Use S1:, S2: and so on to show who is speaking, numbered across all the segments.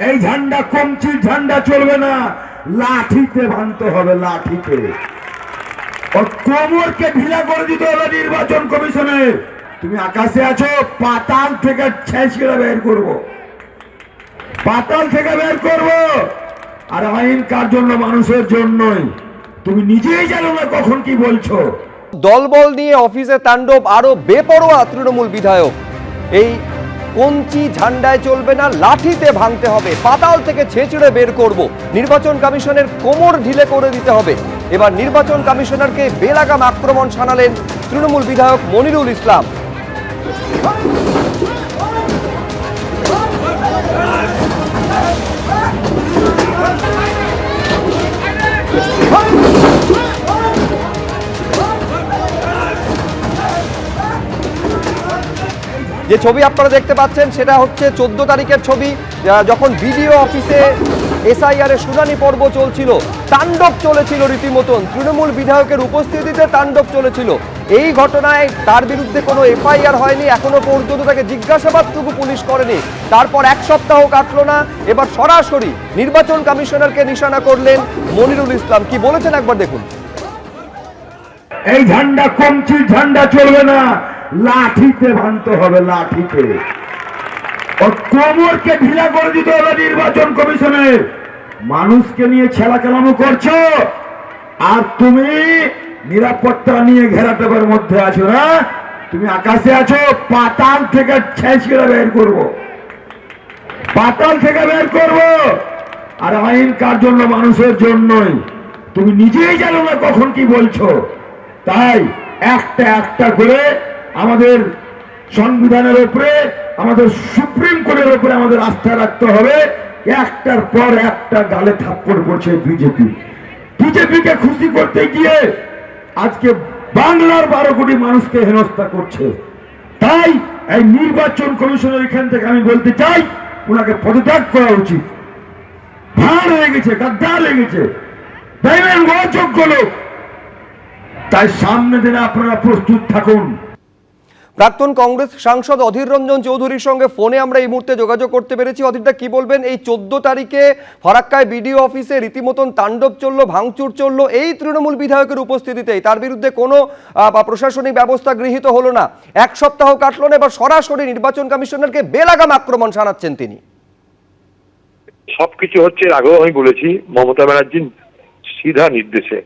S1: এই ঝান্ডা কমচির ঝান্ডা চলবে না, লাঠিতে ভাঙতে হবে, লাঠিতে। কোমরকে ঢিলা করে দিতে হবে নির্বাচন কমিশনের। তুমি আকাশে আছো, পাতাল থেকে ছেঁচড়ে বের করব, পাতাল থেকে বের করব। আর আইন কার জন্য? মানুষের জন্যই। তুমি নিজেই জানো না কখন কি বলছো।
S2: দলবল নিয়ে অফিসে তাণ্ডব আরো বেপরোয়া তৃণমূল বিধায়ক। এই কঞ্চি ঝান্ডায় চলবে না, লাঠিতে ভাঙতে হবে, পাতাল থেকে ছেঁচড়ে বের করব। নির্বাচন কমিশনের কোমর ঢিলে করে দিতে হবে। এবার নির্বাচন কমিশনারকে বেলাগাম আক্রমণ শানালেন তৃণমূল বিধায়ক মনিরুল ইসলাম। যে ছবি আপনারা দেখতে পাচ্ছেন সেটা হচ্ছে 14 তারিখের ছবি, যখন বিডিও অফিসে এসআইআর এর শুনানি পর্ব চলছিল। তাণ্ডব চলেছিল রীতিমতন, তৃণমূল বিধায়কের উপস্থিতিতে তাণ্ডব চলেছিল। এই ঘটনায় তার বিরুদ্ধে কোনো এফআইআর হয়নি, এখনো পর্যন্ত তাকে জিজ্ঞাসাবাদটুকু পুলিশ করেনি। তারপর এক সপ্তাহ কাটলো না, এবার সরাসরি নির্বাচন কমিশনারকে নিশানা করলেন মনিরুল ইসলাম। কি বলেছেন একবার দেখুন।
S1: এই ঝান্ডা কমচির ঝান্ডা চলবে না, লাঠিতে ভাঙতে হবে, লাঠিতে। কোমরকে ঢিলা করে দিতে হবে নির্বাচন কমিশনের। মানুষকে নিয়ে ছেলাকেলামো করছো, আর তুমি নিরাপত্তা নিয়ে ঘেরাটোপের মধ্যে আছো না। তুমি আকাশে আছো, পাতাল থেকে ছেঁচড়ে বের করব, পাতাল থেকে বের করব। আর আইন কার জন্য? মানুষের জন্যই। তুমি নিজেই জানো না কখন কি বলছো। তাই একটা একটা করে আমাদের সংবিধানের উপরে, আমাদের সুপ্রিম কোর্টের উপরে আমাদের আস্থা রাখতে হবে। একটার পর একটা গালে থাপ্পড় করছে বিজেপি। বিজেপিকে খুশি করতে গিয়ে আজকে বাংলার 12 কোটি মানুষকে হেনস্থা করছে। তাই এই নির্বাচন কমিশনের এখান থেকে আমি বলতে চাই, ওনাকে পদত্যাগ করা উচিত। ভাঁড় হয়ে গেছে, গাদ্দার হয়ে গেছে, অযোগ্য লোক। তাই সামনে দিনে আপনারা প্রস্তুত থাকুন।
S2: প্রাক্তন কংগ্রেস সাংসদ অধীর রঞ্জন চৌধুরীর সঙ্গে ফোনে আমরা এই মুহূর্তে যোগাযোগ করতে পেরেছি। অধীরদা, কি বলবেন? এই 14 তারিখে ফারাক্কায় বিডিও অফিসে রীতিমতন তাণ্ডব চললো, ভাঙচুর চললো এই তৃণমূল বিধায়কের উপস্থিতিতেই। তার বিরুদ্ধে কোনো প্রশাসনিক ব্যবস্থা গৃহীত হলো না, এক সপ্তাহ কাটলো না, এবার সরাসরি নির্বাচন কমিশনারকে বেলাগাম আক্রমণ শানাচ্ছেন তিনি।
S3: সবকিছু হচ্ছে, আগেও আমি বলেছি, মমতা ব্যানার্জির সিধা নির্দেশে।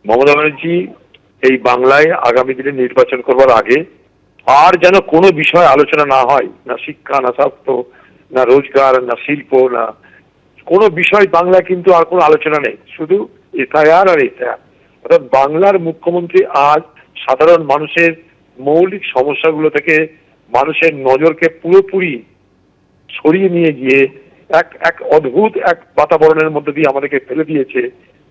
S3: মমতা ব্যানার্জি এই বাংলায় আগামী দিনে নির্বাচন করবার আগে আর যেন কোনো বিষয় আলোচনা না হয়, না শিক্ষা, না স্বাস্থ্য, না রোজগার, না শিল্প, না কোনো বিষয় বাংলায় কিন্তু আর কোনো আলোচনা নেই, শুধু এসআইআর আর এসআইআর। অর্থাৎ বাংলার মুখ্যমন্ত্রী আজ সাধারণ মানুষের মৌলিক সমস্যাগুলো থেকে মানুষের নজরকে পুরোপুরি সরিয়ে নিয়ে গিয়ে এক অদ্ভুত এক বাতাবরণের মধ্যে দিয়ে আমাদেরকে ফেলে দিয়েছে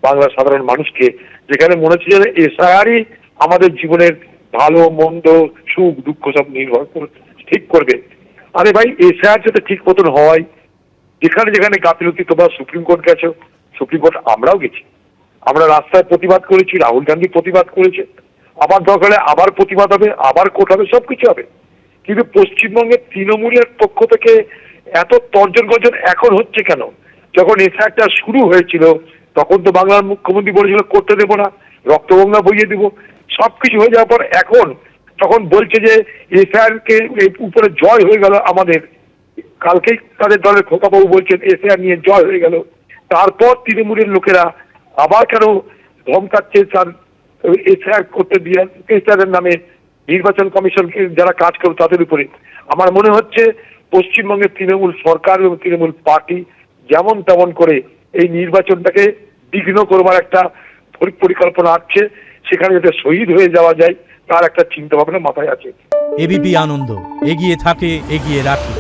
S3: বাংলার সাধারণ মানুষকে, যেখানে মনে হচ্ছে যে এসআইআরই আমাদের জীবনের ভালো মন্দ, সুখ দুঃখ সব নির্ভর ঠিক করবে। আরে ভাই, এসআইআর যাতে ঠিক মতন হয়, যেখানে যেখানে গাফিলতি, তোমরা সুপ্রিম কোর্ট গেছো, সুপ্রিম কোর্ট আমরাও গেছি, আমরা রাস্তায় প্রতিবাদ করেছি, রাহুল গান্ধী প্রতিবাদ করেছে, আবার দরকার হলে আবার প্রতিবাদ হবে, আবার কোর্ট হবে, সবকিছু হবে। কিন্তু পশ্চিমবঙ্গের তৃণমূলের পক্ষ থেকে এত তর্জন গর্জন এখন হচ্ছে কেন? যখন এসআইআরটা শুরু হয়েছিল তখন তো বাংলার মুখ্যমন্ত্রী বলেছিল করতে দেবো না, রক্তগঙ্গা বইয়ে দিব, সবকিছু হয়ে যাওয়ার পর এখন তখন বলছে যে এসআইআর কে উপরে জয় হয়ে গেল আমাদের। কালকেই তাদের দলের খোকাবাবু বলছেন এসআইআর নিয়ে জয় হয়ে গেল। তারপর তৃণমূলের লোকেরা আবার কেন ধমকাচ্ছে স্যার এসআইআর করতে দিয়ে, এসআইআর নামে নির্বাচন কমিশনকে যারা কাজ করবে তাদের উপরে। আমার মনে হচ্ছে পশ্চিমবঙ্গের তৃণমূল সরকার এবং তৃণমূল পার্টি যেমন তেমন করে এই নির্বাচনটাকে বিঘ্ন করবার একটা পরিকল্পনা আছে, সেখানে যাতে শহীদ হয়ে যাওয়া যায় তার একটা চিন্তা ভাবনা মাথায় আছে।
S4: এবিপি আনন্দ, এগিয়ে থাকে, এগিয়ে রাখে।